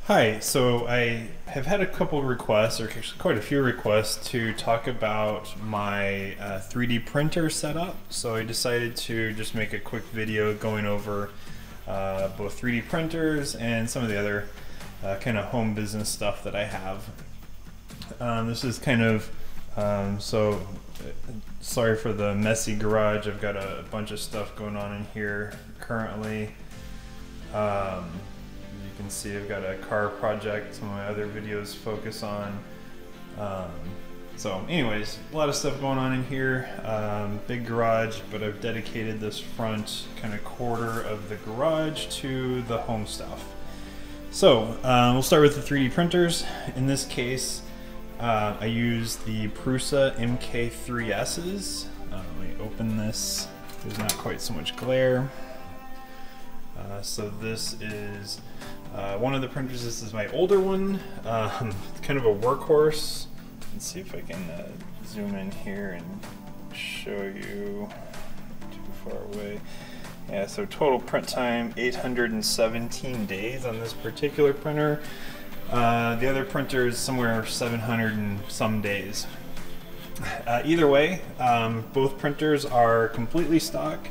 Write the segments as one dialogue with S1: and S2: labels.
S1: Hi, so I have had a couple requests, or actually quite a few requests, to talk about my 3D printer setup. So I decided to just make a quick video going over both 3D printers and some of the other kind of home business stuff that I have. This is kind of, sorry for the messy garage. I've got a bunch of stuff going on in here currently. You can see I've got a car project some of my other videos focus on. So anyways, a lot of stuff going on in here. Big garage, but I've dedicated this front kind of quarter of the garage to the home stuff. So we'll start with the 3D printers. In this case, I use the Prusa MK3Ss. Let me open this. There's not quite so much glare. So this is one of the printers. This is my older one. It's kind of a workhorse. Let's see if I can zoom in here and show you. Too far away. Yeah, so total print time 817 days on this particular printer. The other printer is somewhere 700 and some days. Either way, both printers are completely stock,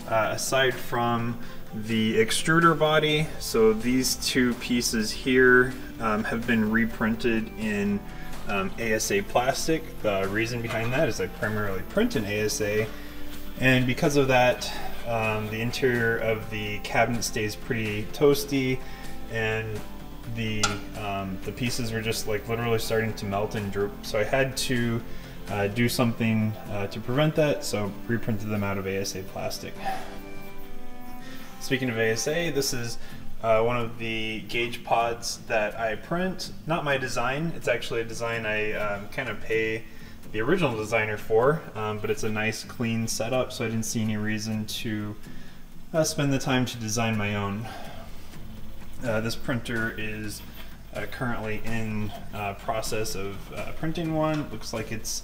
S1: aside from the extruder body. So these two pieces here have been reprinted in ASA plastic. The reason behind that is I primarily print in ASA, and because of that, the interior of the cabinet stays pretty toasty, and the pieces were just like literally starting to melt and droop. So I had to do something to prevent that, so reprinted them out of ASA plastic. Speaking of ASA, this is one of the gauge pods that I print. Not my design, it's actually a design I kind of pay the original designer for, but it's a nice clean setup, so I didn't see any reason to spend the time to design my own. This printer is currently in process of printing one. Looks like it's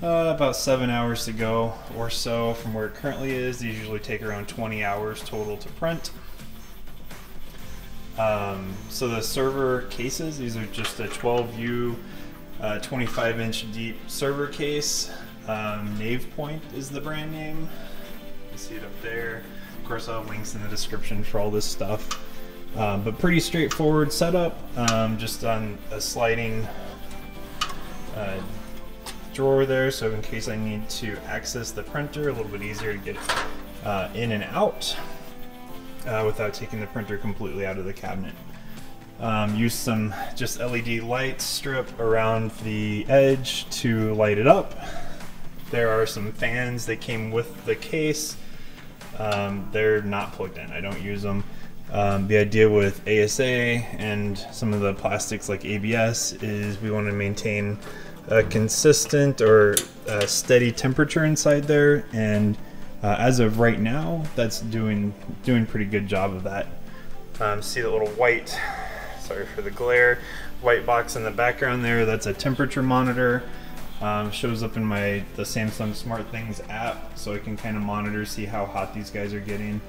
S1: about 7 hours to go or so from where it currently is. These usually take around 20 hours total to print. So the server cases, these are just a 12U 25-inch deep server case. Nave Point is the brand name. You see it up there. Of course, I'll have links in the description for all this stuff. But pretty straightforward setup, just on a sliding drawer there, so in case I need to access the printer, a little bit easier to get it in and out without taking the printer completely out of the cabinet. Use some just LED light strip around the edge to light it up. There are some fans that came with the case. They're not plugged in, I don't use them. The idea with ASA and some of the plastics like ABS is we want to maintain a consistent or steady temperature inside there, and as of right now, that's doing pretty good job of that. See the little white, sorry for the glare, white box in the background there, that's a temperature monitor. Shows up in the Samsung SmartThings app, so I can kind of monitor, see how hot these guys are getting.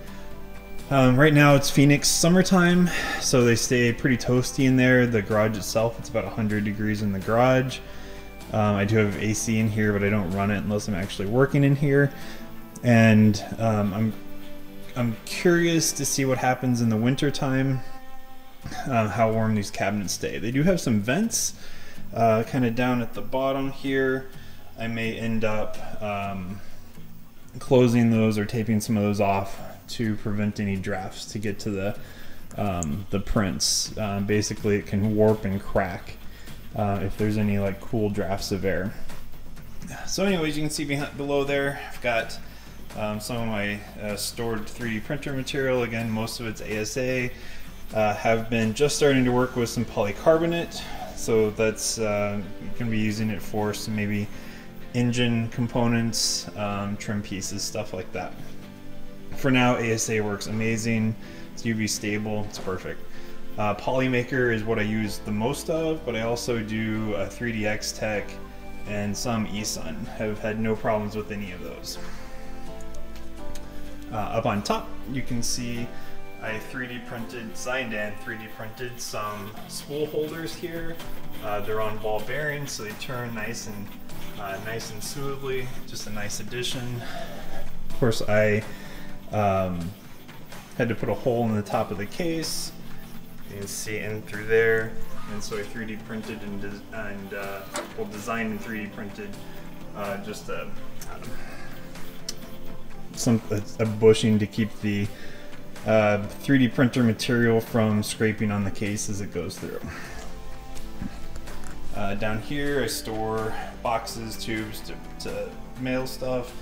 S1: Right now it's Phoenix summertime, so they stay pretty toasty in there. The garage itself, it's about 100 degrees in the garage. I do have AC in here, but I don't run it unless I'm actually working in here. And I'm curious to see what happens in the winter time, how warm these cabinets stay. They do have some vents kind of down at the bottom here. I may end up closing those or taping some of those off to prevent any drafts to get to the prints. Basically, it can warp and crack if there's any like cool drafts of air. So anyways, you can see below there, I've got some of my stored 3D printer material. Again, most of it's ASA. Have been just starting to work with some polycarbonate, so that's going to be using it for some maybe engine components, trim pieces, stuff like that. For now, ASA works amazing. It's UV stable, it's perfect. Polymaker is what I use the most of, but I also do 3DX Tech and some eSun. Have had no problems with any of those. Up on top, you can see I 3D printed, designed and 3D printed some spool holders here. They're on ball bearings, so they turn nice and smoothly. Just a nice addition. Of course, I had to put a hole in the top of the case. You can see in through there, and so I 3D printed well, designed and 3D printed just a bushing to keep the 3D printer material from scraping on the case as it goes through. Down here I store boxes, tubes to mail stuff,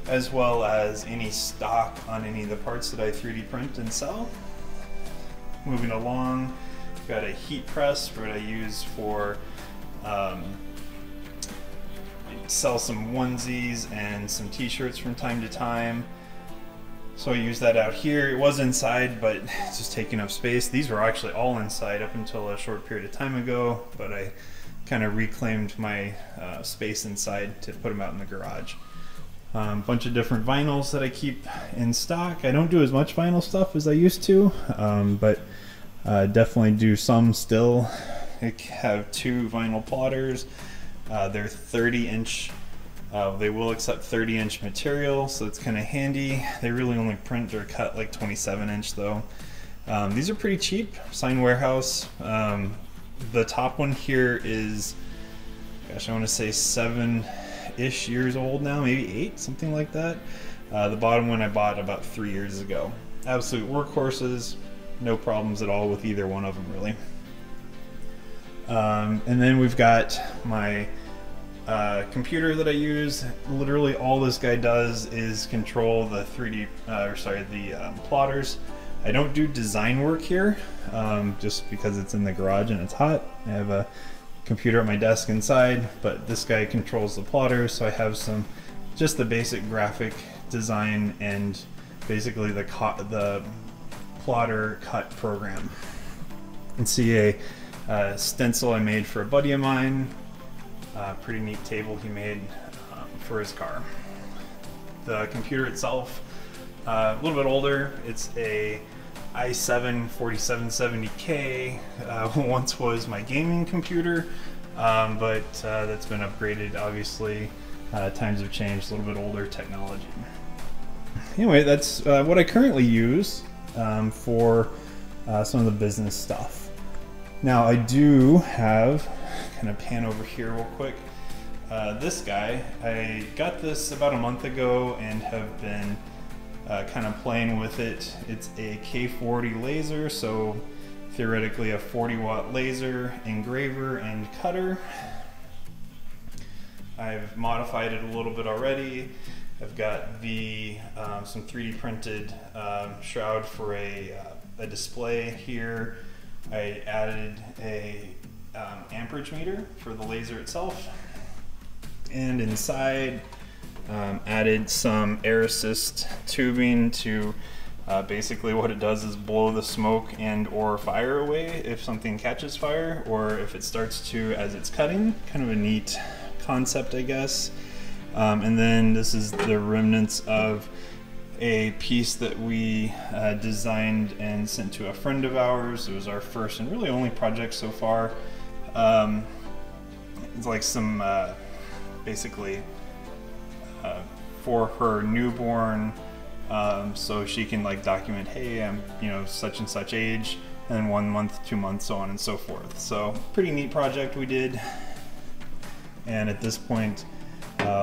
S1: as well as any stock on any of the parts that I 3D print and sell. Moving along, got a heat press for what I use for sell some onesies and some t-shirts from time to time. So I use that out here. It was inside, but it's just taking up space. These were actually all inside up until a short period of time ago, but I kind of reclaimed my space inside to put them out in the garage. Bunch of different vinyls that I keep in stock. I don't do as much vinyl stuff as I used to, but definitely do some still. I have 2 vinyl plotters. They're 30-inch. They will accept 30-inch material, so it's kind of handy. They really only print or cut like 27-inch though. These are pretty cheap. Sign Warehouse. The top one here is, gosh, I want to say 7-ish years old now, maybe 8, something like that. The bottom one I bought about 3 years ago. Absolute workhorses, no problems at all with either one of them really. And then we've got my computer that I use. Literally all this guy does is control the plotters. I don't do design work here, just because it's in the garage and it's hot. I have a computer at my desk inside, but this guy controls the plotters, so I have just the basic graphic design and basically the plotter cut program. You can see a stencil I made for a buddy of mine. Pretty neat table he made for his car. The computer itself, a little bit older. It's a i7 4770K. Once was my gaming computer, but that's been upgraded obviously. Times have changed, a little bit older technology. Anyway, that's what I currently use for some of the business stuff. Now I do have, kind of pan over here real quick, this guy. I got this about a month ago and have been kind of playing with it. It's a K40 laser, so theoretically a 40-watt laser engraver and cutter. I've modified it a little bit already. I've got some 3D printed shroud for a display here. I added a amperage meter for the laser itself, and inside added some air assist tubing to basically what it does is blow the smoke and or fire away if something catches fire, or if it starts to as it's cutting. Kind of a neat concept, I guess. And then this is the remnants of a piece that we designed and sent to a friend of ours. It was our first and really only project so far. It's like some basically for her newborn, so she can like document, hey, I'm such and such age, and 1 month, 2 months, so on and so forth. So pretty neat project we did, and at this point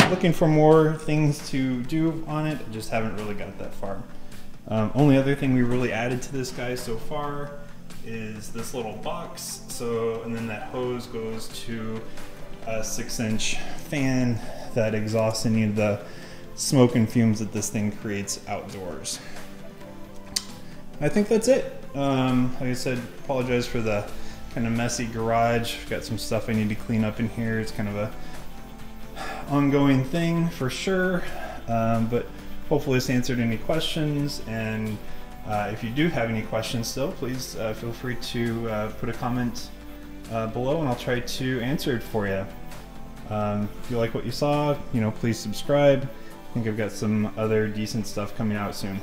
S1: looking for more things to do on it. I just haven't really got that far. Only other thing we really added to this guy so far is this little box. So, and then that hose goes to a 6-inch fan that exhausts any of the smoke and fumes that this thing creates outdoors. I think that's it. Like I said, apologize for the kind of messy garage. I've got some stuff I need to clean up in here. It's kind of a ongoing thing for sure, but hopefully this answered any questions, and if you do have any questions still, please feel free to put a comment below and I'll try to answer it for you. If you like what you saw, please subscribe. I think I've got some other decent stuff coming out soon.